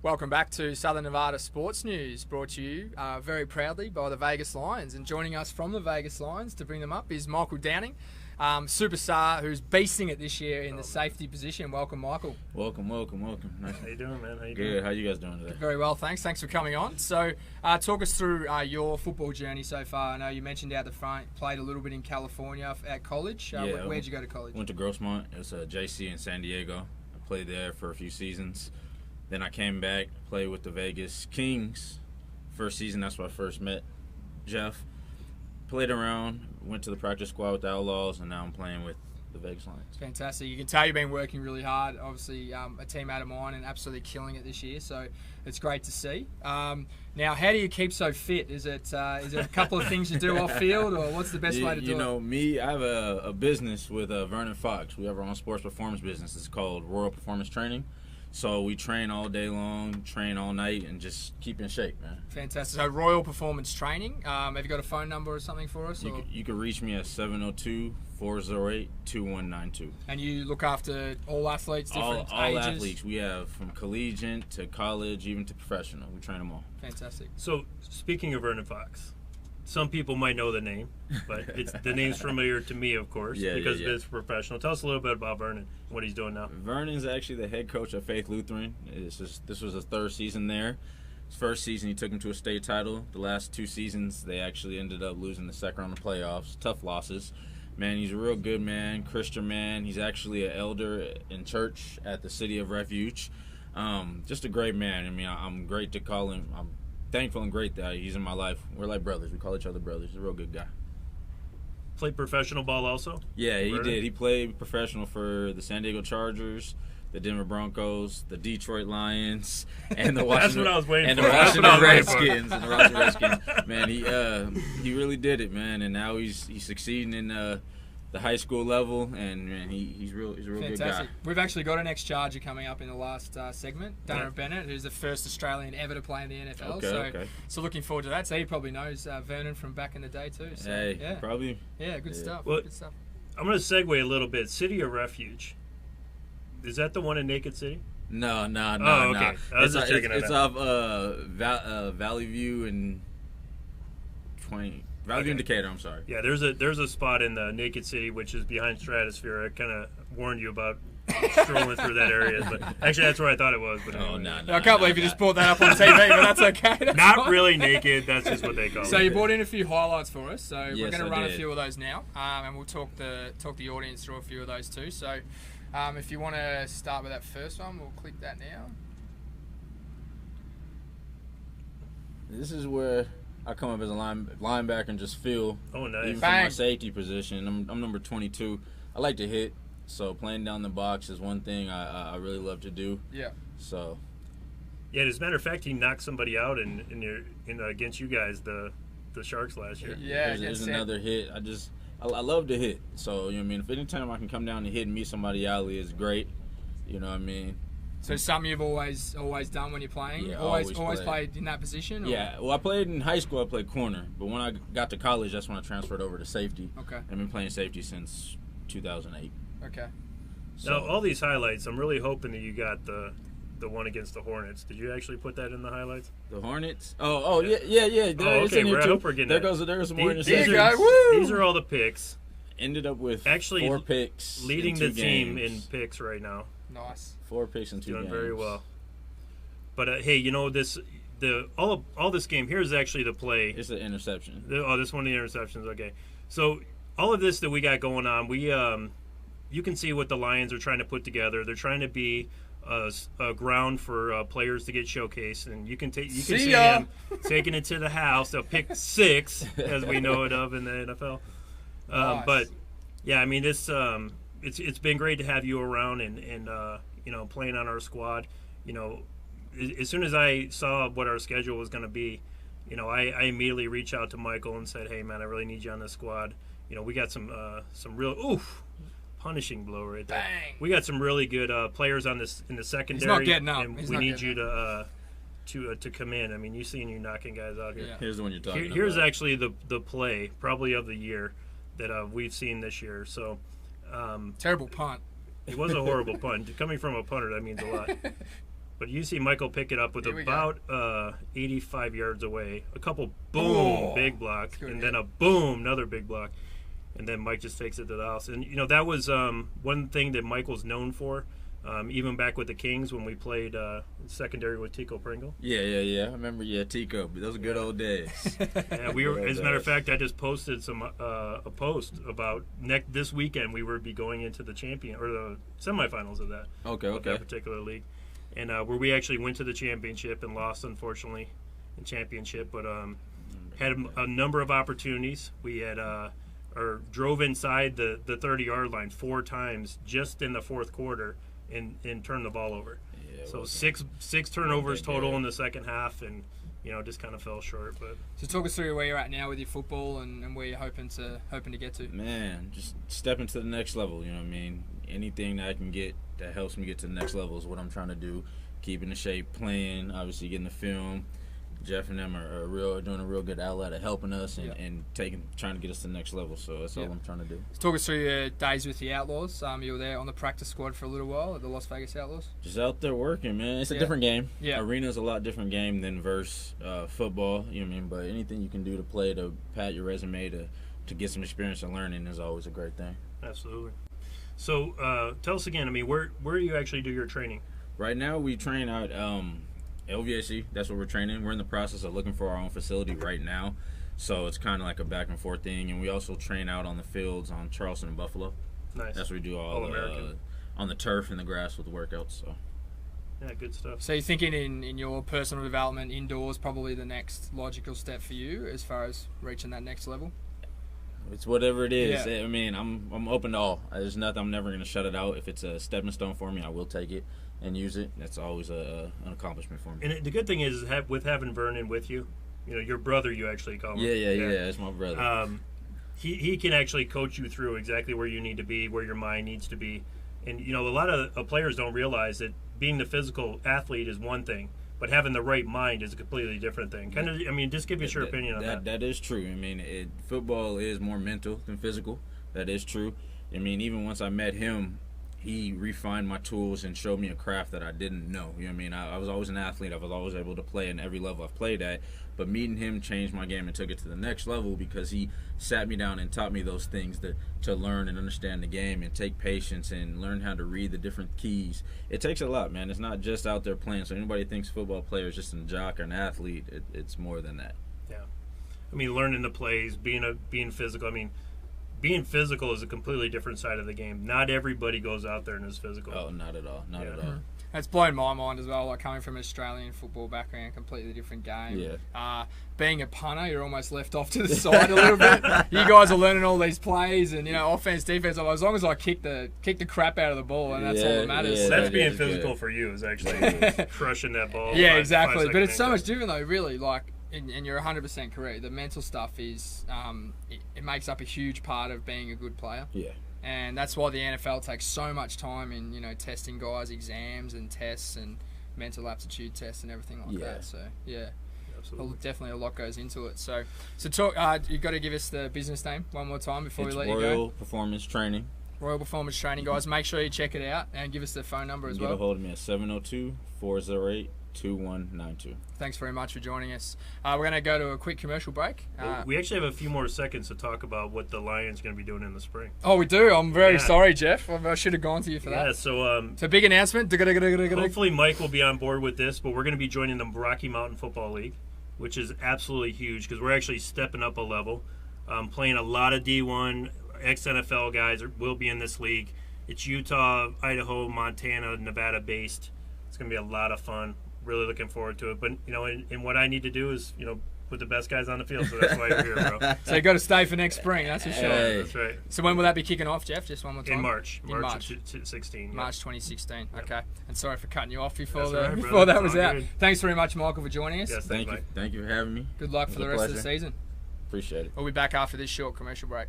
Welcome back to Southern Nevada Sports News, brought to you very proudly by the Vegas Lions. And joining us from the Vegas Lions to bring them up is Michael Downing, superstar who's beasting it this year in the safety position. Welcome, Michael. Welcome. Nice. How you doing, man? How you Good. doing? How you guys doing today? Very well, thanks. Thanks for coming on. So, talk us through your football journey so far. I know you mentioned out the front, played a little bit in California at college. Where'd you go to college? Went to Grossmont. It's a JC in San Diego. I played there for a few seasons. Then I came back, played with the Vegas Kings. First season, that's where I first met Jeff. Played around, went to the practice squad with the Outlaws, and now I'm playing with the Vegas Lions. Fantastic. You can tell you've been working really hard. Obviously, a teammate of mine and absolutely killing it this year, so it's great to see. Now, how do you keep so fit? Is it a couple of things you do off field, or what's the best way to do it? You know, me, I have a business with Vernon Fox. We have our own sports performance business. It's called Royal Performance Training. So we train all day long, train all night, and just keep in shape, man. Fantastic. So Royal Performance Training. Have you got a phone number or something for us? You can reach me at 702-408-2192. And you look after all athletes, different all ages? athletes. We have from collegiate to college, even to professional. We train them all. Fantastic. So, speaking of Vernon Fox, some people might know the name, but the name's familiar to me, of course, because it's professional. Tell us a little bit about Vernon and what he's doing now. Vernon's actually the head coach at Faith Lutheran. This was his third season there. His first season, he took him to a state title. The last two seasons, they actually ended up losing the second round of playoffs. Tough losses. Man, he's a real good man, Christian man. He's actually an elder in church at the City of Refuge. Just a great man. I mean, I'm great to call him. I'm thankful and great that he's in my life. We're like brothers. We call each other brothers. He's a real good guy. Played professional ball also? Yeah, he did. He played professional for the San Diego Chargers, the Denver Broncos, the Detroit Lions, and the Washington, That's what I was waiting and for. the Washington Redskins. And the Washington Redskins. Man, he really did it, man. And now he's succeeding in the high school level, and man, he's a real good guy. We've actually got an ex-Charger coming up in the last segment, Darren Bennett, who's the first Australian ever to play in the NFL. So looking forward to that. So he probably knows Vernon from back in the day too. So, probably. Yeah, good stuff. Well, good stuff. I'm going to segue a little bit. City of Refuge. Is that the one in Naked City? No. Oh, okay. I was just checking it out. It's off Valley View and Valley View and Decatur, I'm sorry. Yeah, there's a spot in the Naked City, which is behind Stratosphere. I kind of warned you about strolling through that area, but actually that's where I thought it was. But anyway. I can't believe you just brought that up on TV, but that's okay. That's not fine. really naked. That's just what they call it. So you brought in a few highlights for us. So we're Yes, going to I run a did. few of those now, and we'll talk the audience through a few of those too. So if you want to start with that first one, we'll click that now. This is where I come up as a linebacker and just feel. Oh, nice. Even from my safety position, I'm number 22. I like to hit, so playing down the box is one thing I really love to do. Yeah. So. Yeah, as a matter of fact, he knocked somebody out against you guys, the Sharks last year. Yeah. There's another hit. I love to hit. So, you know what I mean? If anytime I can come down and hit and meet somebody alley is great. You know what I mean? So something you've always done when you're playing? Yeah, always always played in that position? Or? Yeah, well, I played in high school. I played corner, but when I got to college, that's when I transferred over to safety. Okay. I've been playing safety since 2008. Okay. So now, all these highlights, I'm really hoping that you got the one against the Hornets. Did you actually put that in the highlights? The Hornets? Oh, yeah. Okay, I hope we're getting There's some more Woo! These are all the picks. Ended up with actually 4 picks, leading in 2 the team games. in picks right now. Nice. 4 picks in 2 games. Doing very well. But hey, you know all this game. Here's actually the play. It's an interception. This one of the interceptions. Okay, so all of this that we got going on, you can see what the Lions are trying to put together. They're trying to be a ground for players to get showcased, and you can see him taking it to the house. A pick 6, as we know it of in the NFL. Nice. But yeah, I mean it's been great to have you around and playing on our squad. You know, as soon as I saw what our schedule was going to be, I immediately reached out to Michael and said, "Hey man, I really need you on the squad. We got some real punishing blow right there. Bang. We got some really good players on this in the secondary. He's not getting up. And we need you to come in. I mean, you seen you knocking guys out here. Yeah. Here's the one you're talking about. Here's actually the play probably of the year that we've seen this year. So terrible punt. it was a horrible punt. Coming from a punter, that means a lot. But you see Michael pick it up with Here we about 85 yards away. A couple boom, big block, and then a boom, another big block. And then Mike just takes it to the house. And, that was one thing that Michael's known for, even back with the Kings when we played secondary with Tico Pringle. Yeah. I remember, Tico. Those are good old days. Yeah, we were. As a matter of fact, I just posted a post about this weekend we would be going into the the semifinals of that. Of that particular league. And where we actually went to the championship and lost, unfortunately, in championship. But had a number of opportunities. We had or drove inside the 30-yard line 4 times just in the fourth quarter and turned the ball over. Yeah, so six turnovers total in the second half, and just kind of fell short. But so talk us through where you're at now with your football and where you're hoping to get to. Man, just stepping to the next level. You know what I mean? Anything that I can get that helps me get to the next level is what I'm trying to do. Keeping the shape, playing, obviously getting the film. Jeff and them are doing a real good outlet of helping us and trying to get us to the next level. So that's all I'm trying to do. So talk us through your days with the Outlaws. You were there on the practice squad for a little while at the Las Vegas Outlaws. Just out there working, man. It's a different game. Yeah. Arena's a lot different game than versus football. You know what I mean? But anything you can do to play to pad your resume to get some experience and learning is always a great thing. Absolutely. So tell us again. I mean, where do you actually do your training? Right now we train out LVAC, that's what we're training. We're in the process of looking for our own facility right now, so it's kind of like a back and forth thing. And we also train out on the fields on Charleston and Buffalo. Nice. That's where we do all on the turf and the grass with the workouts. So yeah, good stuff. So you're thinking in your personal development indoors, probably the next logical step for you as far as reaching that next level? It's whatever it is. Yeah. I mean, I'm open to all. There's nothing. I'm never going to shut it out. If it's a stepping stone for me, I will take it and use it. That's always an accomplishment for me. And the good thing is with having Vernon with you, your brother, you actually call him. Yeah. That's my brother. He can actually coach you through exactly where you need to be, where your mind needs to be. And, a lot of players don't realize that being the physical athlete is one thing, but having the right mind is a completely different thing. Just give us your opinion on that. That is true. I mean, football is more mental than physical. That is true. I mean, even once I met him, he refined my tools and showed me a craft that I didn't know. You know what I mean? I was always an athlete. I was always able to play in every level I've played at. But meeting him changed my game and took it to the next level because he sat me down and taught me those things to learn and understand the game and take patience and learn how to read the different keys. It takes a lot, man. It's not just out there playing. So anybody thinks football player is just a jock or an athlete, it's more than that. Yeah. I mean, learning the plays, being physical. I mean, being physical is a completely different side of the game. Not everybody goes out there and is physical. Oh, not at all. Not at all. It's blown my mind as well, like coming from an Australian football background, completely different game. Yeah. Being a punter, you're almost left off to the side a little bit. You guys are learning all these plays and, offense, defense. As long as I kick the crap out of the ball, and that's all that matters. Yeah, that's being physical for you, is actually crushing that ball. Yeah, exactly. But it's so much different, though, really. Like, and you're 100% correct. The mental stuff is it makes up a huge part of being a good player. Yeah. And that's why the NFL takes so much time in, testing guys' exams and tests and mental aptitude tests and everything like that. So, yeah. Absolutely. Definitely a lot goes into it. So talk. You've got to give us the business name one more time before we let you go. Royal Performance Training. Royal Performance Training, guys. Make sure you check it out and give us the phone number as well. Get a hold of me at 702-408-2192. Thanks very much for joining us. We're going to go to a quick commercial break. We actually have a few more seconds to talk about what the Lions are going to be doing in the spring. Oh, we do? I'm very sorry, Jeff. I should have gone to you for that. Yeah, so... it's a big announcement. Hopefully Mike will be on board with this, but we're going to be joining the Rocky Mountain Football League, which is absolutely huge because we're actually stepping up a level. Playing a lot of D1, ex-NFL guys will be in this league. It's Utah, Idaho, Montana, Nevada-based. It's going to be a lot of fun. Really looking forward to it. But, and what I need to do is, put the best guys on the field, so that's why you're here, bro. So you got to stay for next spring, that's for sure. Hey. That's right. So when will that be kicking off, Jeff? Just one more time. In March. March 2016. March 2016. Yep. Okay. And sorry for cutting you off before right, that was out. Good. Thanks very much, Michael, for joining us. Yes, Thank you. Thank you for having me. Good luck for the rest of the season. Appreciate it. We'll be back after this short commercial break.